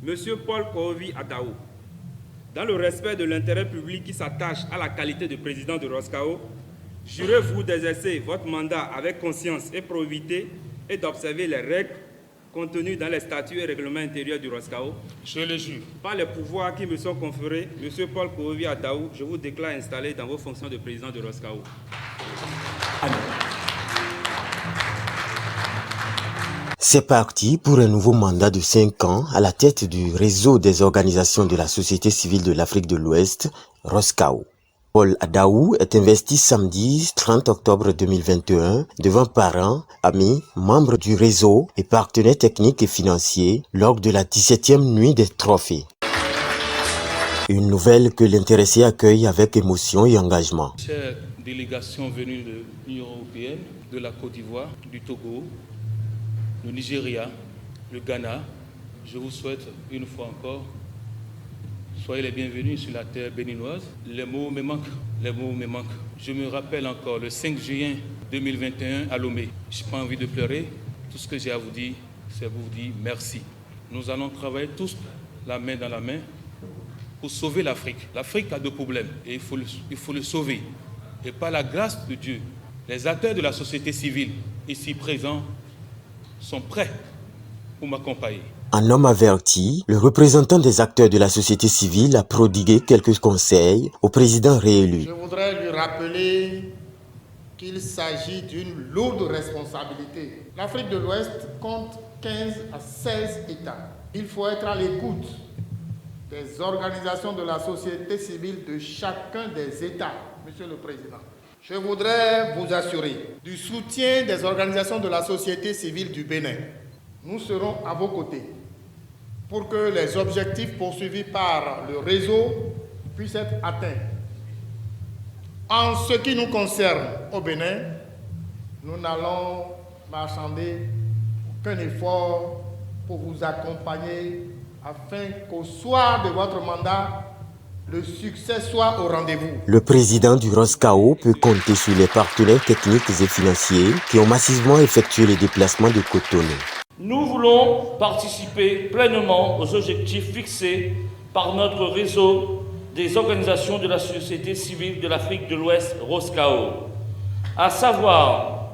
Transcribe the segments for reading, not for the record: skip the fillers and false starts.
Monsieur Paul Kohovi Adaou, dans le respect de l'intérêt public qui s'attache à la qualité de président de Roscao, jurez-vous d'exercer votre mandat avec conscience et probité et d'observer les règles contenues dans les statuts et règlements intérieurs du Roscao? Je le jure. Par les pouvoirs qui me sont conférés, Monsieur Paul Kohovi Adaou, je vous déclare installé dans vos fonctions de président de Roscao. C'est parti pour un nouveau mandat de 5 ans à la tête du réseau des organisations de la société civile de l'Afrique de l'Ouest, Roscao. Paul Adaou est investi samedi 30 octobre 2021 devant parents, amis, membres du réseau et partenaires techniques et financiers lors de la 17e nuit des trophées. Une nouvelle que l'intéressé accueille avec émotion et engagement. Chère délégation venue de l'Union européenne, de la Côte d'Ivoire, du Togo, le Nigeria, le Ghana, je vous souhaite une fois encore, soyez les bienvenus sur la terre béninoise. Les mots me manquent, les mots me manquent. Je me rappelle encore le 5 juin 2021 à Lomé. Je n'ai pas envie de pleurer. Tout ce que j'ai à vous dire, c'est vous dire merci. Nous allons travailler tous la main dans la main pour sauver l'Afrique. L'Afrique a deux problèmes et il faut le sauver. Et par la grâce de Dieu, les acteurs de la société civile ici présents sont prêts pour m'accompagner. Un homme averti, le représentant des acteurs de la société civile a prodigué quelques conseils au président réélu. Je voudrais lui rappeler qu'il s'agit d'une lourde responsabilité. L'Afrique de l'Ouest compte 15 à 16 États. Il faut être à l'écoute des organisations de la société civile de chacun des États, Monsieur le Président. Je voudrais vous assurer du soutien des organisations de la société civile du Bénin. Nous serons à vos côtés pour que les objectifs poursuivis par le réseau puissent être atteints. En ce qui nous concerne au Bénin, nous n'allons marchander aucun effort pour vous accompagner afin qu'au soir de votre mandat, le succès soit au rendez-vous. Le président du Roscao peut compter sur les partenaires techniques et financiers qui ont massivement effectué les déplacements de Cotonou. Nous voulons participer pleinement aux objectifs fixés par notre réseau des organisations de la société civile de l'Afrique de l'Ouest, Roscao, à savoir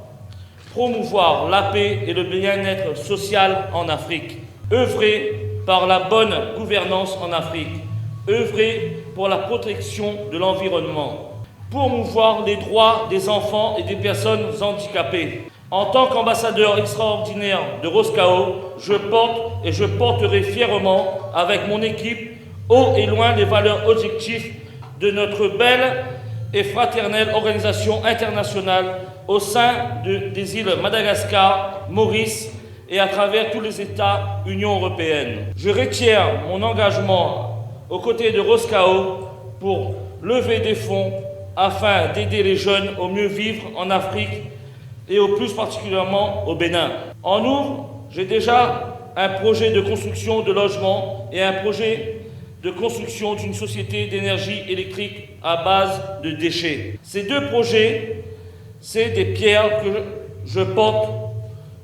promouvoir la paix et le bien-être social en Afrique, œuvrer par la bonne gouvernance en Afrique, œuvrer pour la protection de l'environnement, promouvoir les droits des enfants et des personnes handicapées. En tant qu'ambassadeur extraordinaire de Roscao, je porte et je porterai fièrement avec mon équipe haut et loin les valeurs objectives de notre belle et fraternelle organisation internationale au sein des îles Madagascar, Maurice et à travers tous les États Union européenne. Je retiens mon engagement aux côtés de Roscao pour lever des fonds afin d'aider les jeunes au mieux vivre en Afrique et au plus particulièrement au Bénin. En outre, j'ai déjà un projet de construction de logements et un projet de construction d'une société d'énergie électrique à base de déchets. Ces deux projets, c'est des pierres que je porte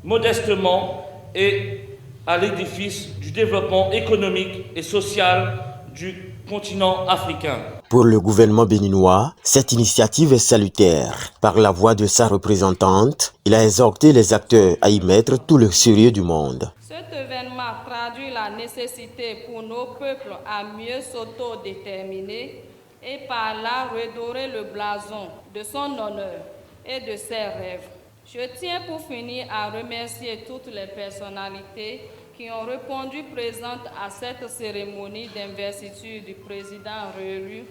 modestement et à l'édifice du développement économique et social du continent africain. Pour le gouvernement béninois, cette initiative est salutaire. Par la voix de sa représentante, il a exhorté les acteurs à y mettre tout le sérieux du monde. Cet événement traduit la nécessité pour nos peuples à mieux s'autodéterminer et par là redorer le blason de son honneur et de ses rêves. Je tiens pour finir à remercier toutes les personnalités qui ont répondu présentes à cette cérémonie d'investiture du président réélu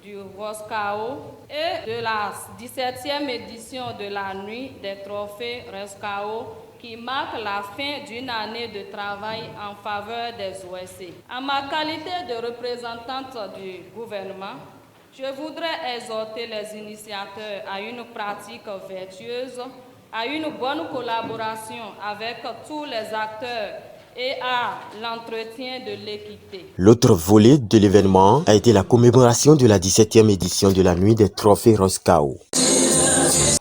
du Roscao et de la 17e édition de la Nuit des Trophées Roscao qui marque la fin d'une année de travail en faveur des OSC. En ma qualité de représentante du gouvernement, je voudrais exhorter les initiateurs à une pratique vertueuse, à une bonne collaboration avec tous les acteurs et à l'entretien de l'équité. L'autre volet de l'événement a été la commémoration de la 17e édition de la Nuit des Trophées Roscao.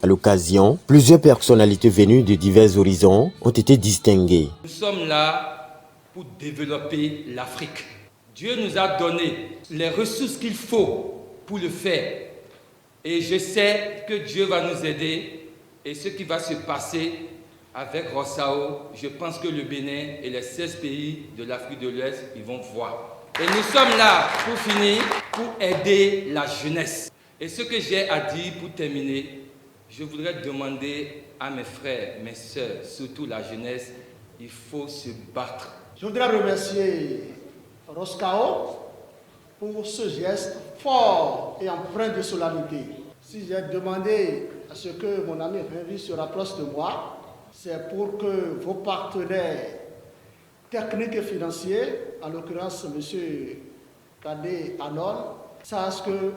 À l'occasion, plusieurs personnalités venues de divers horizons ont été distinguées. Nous sommes là pour développer l'Afrique. Dieu nous a donné les ressources qu'il faut pour le faire. Et je sais que Dieu va nous aider. Et ce qui va se passer avec Rossao, je pense que le Bénin et les 16 pays de l'Afrique de l'Ouest, ils vont voir. Et nous sommes là, pour finir, pour aider la jeunesse. Et ce que j'ai à dire pour terminer, je voudrais demander à mes frères, mes sœurs, surtout la jeunesse, il faut se battre. Je voudrais remercier Roskao pour ce geste fort et empreint de solennité. Si j'ai demandé à ce que mon ami Révi se rapproche de moi, c'est pour que vos partenaires techniques et financiers, en l'occurrence M. Kadé Anon, sachent que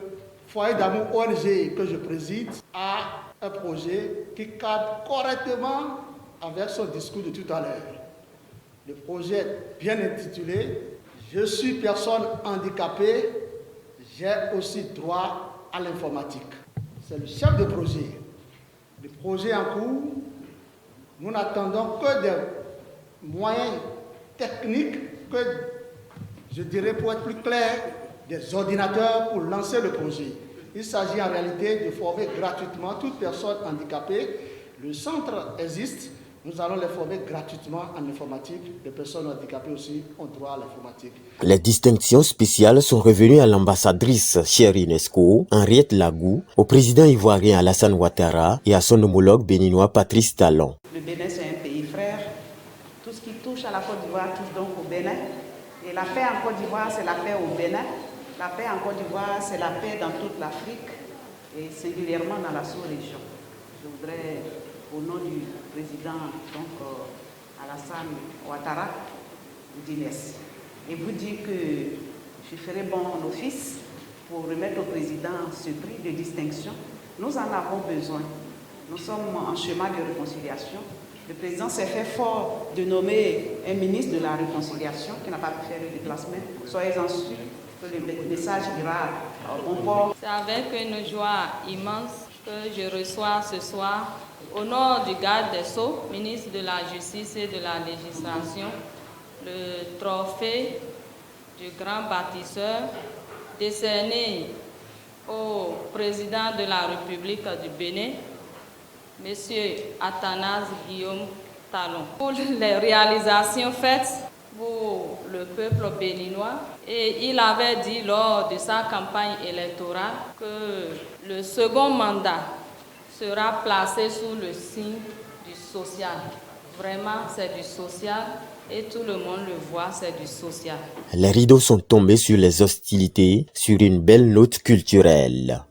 Foyer d'amour ONG que je préside a un projet qui cadre correctement avec son discours de tout à l'heure. Le projet est bien intitulé « Je suis personne handicapée, j'ai aussi droit à l'informatique ». C'est le chef de projet. Le projet en cours, nous n'attendons que des moyens techniques, que je dirais pour être plus clair, des ordinateurs pour lancer le projet. Il s'agit en réalité de former gratuitement toute personne handicapée. Le centre existe. Nous allons les former gratuitement en informatique. Les personnes handicapées aussi ont droit à l'informatique. Les distinctions spéciales sont revenues à l'ambassadrice chère UNESCO, Henriette Lagou, au président ivoirien Alassane Ouattara et à son homologue béninois Patrice Talon. Le Bénin, c'est un pays frère. Tout ce qui touche à la Côte d'Ivoire touche donc au Bénin. Et la paix en Côte d'Ivoire, c'est la paix au Bénin. La paix en Côte d'Ivoire, c'est la paix dans toute l'Afrique et singulièrement dans la sous-région. Je voudrais, au nom du président Alassane Ouattara, vous dire merci. Et vous dire que je ferai bon office pour remettre au président ce prix de distinction. Nous en avons besoin. Nous sommes en chemin de réconciliation. Le président s'est fait fort de nommer un ministre de la réconciliation qui n'a pas pu faire le déplacement. Soyez-en sûrs que le message ira au bon port. C'est avec une joie immense que je reçois ce soir, au nom du garde des Sceaux, ministre de la Justice et de la Législation, le trophée du grand bâtisseur décerné au président de la République du Bénin, M. Athanase Guillaume Talon, pour les réalisations faites pour le peuple béninois. Et il avait dit lors de sa campagne électorale que le second mandat sera placé sous le signe du social. Vraiment, c'est du social et tout le monde le voit, c'est du social. Les rideaux sont tombés sur les hostilités sur une belle note culturelle.